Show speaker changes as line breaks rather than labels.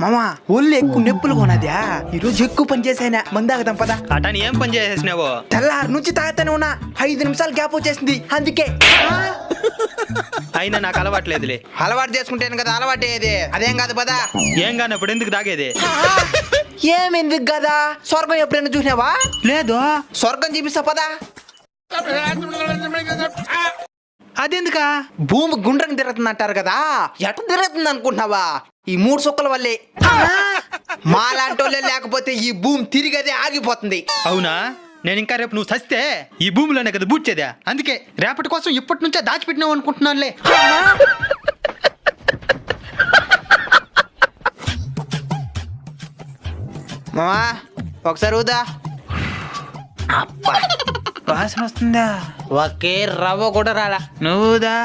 మామా ఒళ్ళు ఎక్కువ నొప్పులు కొనద్యా ఈ రోజు ఎక్కువ పని చేసాయినా మందాగదాం పదా.
అటని ఏం పని చేసేసినావు?
తెల్లారి నుంచి తాగుతానే ఉన్నా 5 నిమిషాలు గ్యాప్ వచ్చేసింది అందుకే.
అయినా నాకు అలవాట్లేదులే.
అలవాటు చేసుకుంటేను కదా అలవాటు అయ్యేది. అదేం కాదు పదా.
ఏం కానప్పుడు ఎందుకు తాగేది?
ఏమెందుకు కదా స్వర్గం ఎప్పుడైనా చూసినావా?
లేదు.
స్వర్గం చూపిస్తా పదా.
అదెందుకా?
భూమి గుండ్రంగా తిరుగుతుంది అంటారు కదా, ఎట తిరుగుతుంది అనుకుంటున్నావా? ఈ 3 సుక్కల వల్లే. మాలాంటి వాళ్ళే లేకపోతే ఈ భూమి తిరిగదే ఆగిపోతుంది.
అవునా? నేను ఇంకా రేపు నువ్వు చస్తే ఈ భూమిలోనే కదా బూడ్చేదా. అందుకే రేపటి కోసం ఇప్పటి నుంచే దాచిపెట్టినావు అనుకుంటున్నానులే.
మామా ఒకసారి ఊదా.
వాసన వస్తుందా?
ఒకే రవ్వ కూడా రాలా.
నువ్వుదా?